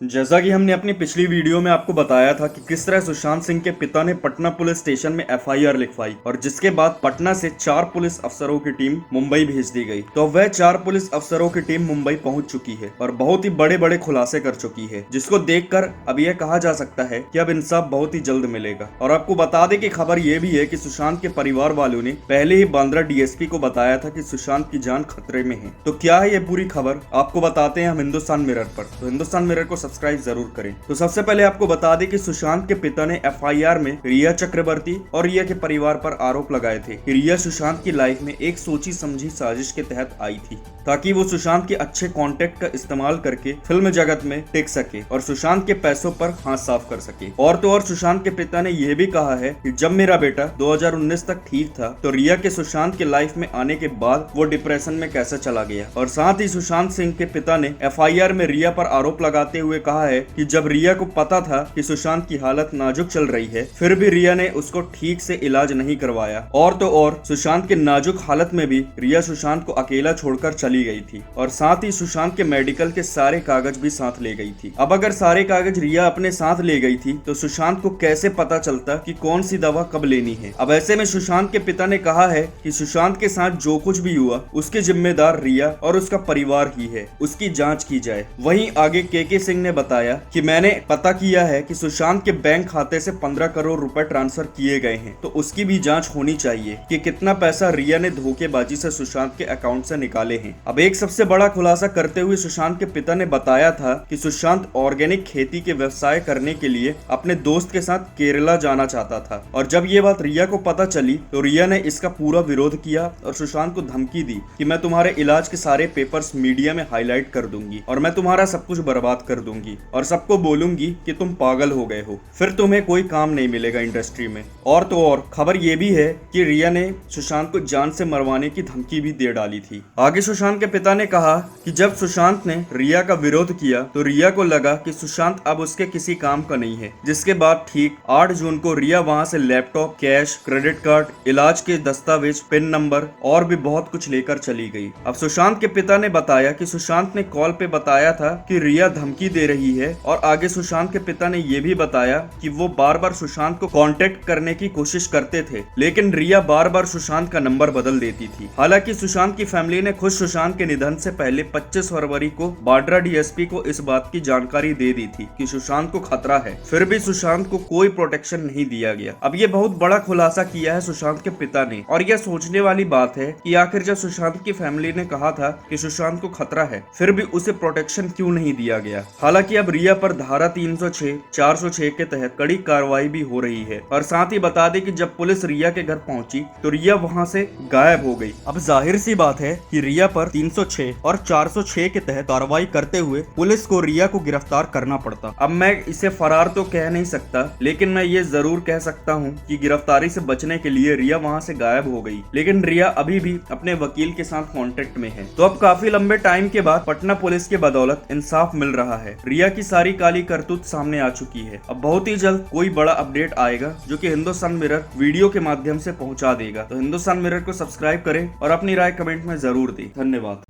जैसा कि हमने अपनी पिछली वीडियो में आपको बताया था कि किस तरह सुशांत सिंह के पिता ने पटना पुलिस स्टेशन में एफआईआर लिखवाई और जिसके बाद पटना से 4 पुलिस अफसरों की टीम मुंबई भेज दी गई। तो वह 4 पुलिस अफसरों की टीम मुंबई पहुंच चुकी है और बहुत ही बड़े बड़े खुलासे कर चुकी है, जिसको देखकर अब यह कहा जा सकता है कि अब इंसाफ बहुत ही जल्द मिलेगा। और आपको बता दें कि खबर यह भी है कि सुशांत के परिवार वालों ने पहले ही बांद्रा डीएसपी को बताया था कि सुशांत की जान खतरे में है। तो क्या है ये पूरी खबर, आपको बताते हैं हम हिंदुस्तान मिरर पर। तो हिंदुस्तान मिरर को सब्सक्राइब जरूर करें। तो सबसे पहले आपको बता दें कि सुशांत के पिता ने एफआईआर में रिया चक्रवर्ती और रिया के परिवार पर आरोप लगाए थे कि रिया सुशांत की लाइफ में एक सोची समझी साजिश के तहत आई थी ताकि वो सुशांत के अच्छे कॉन्टेक्ट का इस्तेमाल करके फिल्म जगत में टिक सके और सुशांत के पैसों पर हाथ साफ कर सके। और तो और सुशांत के पिता ने यह भी कहा है कि जब मेरा बेटा 2019 तक ठीक था तो रिया के सुशांत के लाइफ में आने के बाद वो डिप्रेशन में कैसे चला गया। और साथ ही सुशांत सिंह के पिता ने एफआईआर में रिया पर आरोप लगाते हुए कहा है कि जब रिया को पता था कि सुशांत की हालत नाजुक चल रही है, फिर भी रिया ने उसको ठीक से इलाज नहीं करवाया। और तो और सुशांत के नाजुक हालत में भी रिया सुशांत को अकेला छोड़कर चली गई थी और साथ ही सुशांत के मेडिकल के सारे कागज भी साथ ले गई थी। अब अगर सारे कागज रिया अपने साथ ले गई थी तो सुशांत को कैसे पता चलता कि कौन सी दवा कब लेनी है। अब ऐसे में सुशांत के पिता ने कहा है कि सुशांत के साथ जो कुछ भी हुआ उसके जिम्मेदार रिया और उसका परिवार ही है, उसकी जांच की जाए। वहीं आगे के सिंह ने बताया कि मैंने पता किया है कि सुशांत के बैंक खाते से 15 करोड़ रुपए ट्रांसफर किए गए हैं, तो उसकी भी जांच होनी चाहिए कि कितना पैसा रिया ने धोखेबाजी से सुशांत के अकाउंट से निकाले हैं। अब एक सबसे बड़ा खुलासा करते हुए सुशांत के पिता ने बताया था कि सुशांत ऑर्गेनिक खेती के व्यवसाय करने के लिए अपने दोस्त के साथ केरला जाना चाहता था और जब ये बात रिया को पता चली तो रिया ने इसका पूरा विरोध किया और सुशांत को धमकी दी कि मैं तुम्हारे इलाज के सारे पेपर्स मीडिया में हाईलाइट कर दूंगी और मैं तुम्हारा सब कुछ बर्बाद कर दूंगी और सबको बोलूंगी कि तुम पागल हो गए हो, फिर तुम्हें कोई काम नहीं मिलेगा इंडस्ट्री में। और तो और खबर ये भी है कि रिया ने सुशांत को जान से मरवाने की धमकी भी दे डाली थी। आगे सुशांत के पिता ने कहा कि जब सुशांत ने रिया का विरोध किया तो रिया को लगा कि सुशांत अब उसके किसी काम का नहीं है, जिसके बाद ठीक 8 जून को रिया वहां से लैपटॉप, कैश, क्रेडिट कार्ड, इलाज के दस्तावेज, पिन नंबर और भी बहुत कुछ लेकर चली गई। अब सुशांत के पिता ने बताया कि सुशांत ने कॉल पे बताया था कि रिया धमकी दे रही है और आगे सुशांत के पिता ने यह भी बताया कि वो बार बार सुशांत को कांटेक्ट करने की कोशिश करते थे, लेकिन रिया बार बार सुशांत का नंबर बदल देती थी। हालांकि सुशांत की फैमिली ने खुद सुशांत के निधन से पहले 25 फरवरी को बांद्रा डीएसपी को इस बात की जानकारी दे दी थी कि सुशांत को खतरा है, फिर भी सुशांत को कोई प्रोटेक्शन नहीं दिया गया। अब ये बहुत बड़ा खुलासा किया है सुशांत के पिता ने और यह सोचने वाली बात है कि आखिर जब सुशांत की फैमिली ने कहा था कि सुशांत को खतरा है, फिर भी उसे प्रोटेक्शन क्यों नहीं दिया गया। हालांकि अब रिया पर धारा 306, 406 के तहत कड़ी कार्रवाई भी हो रही है। और साथ ही बता दें कि जब पुलिस रिया के घर पहुंची तो रिया वहां से गायब हो गई। अब जाहिर सी बात है कि रिया पर 306 और 406 के तहत कार्रवाई करते हुए पुलिस को रिया को गिरफ्तार करना पड़ता। अब मैं इसे फरार तो कह नहीं सकता, लेकिन मैं ये जरूर कह सकता हूँ कि गिरफ्तारी से बचने के लिए रिया वहाँ से गायब हो गई, लेकिन रिया अभी भी अपने वकील के साथ कांटेक्ट में है। तो अब काफी लंबे टाइम के बाद पटना पुलिस की बदौलत इंसाफ मिल रहा है। रिया की सारी काली करतूत सामने आ चुकी है। अब बहुत ही जल्द कोई बड़ा अपडेट आएगा जो कि हिंदुस्तान मिरर वीडियो के माध्यम से पहुंचा देगा। तो हिंदुस्तान मिरर को सब्सक्राइब करें और अपनी राय कमेंट में जरूर दें। धन्यवाद।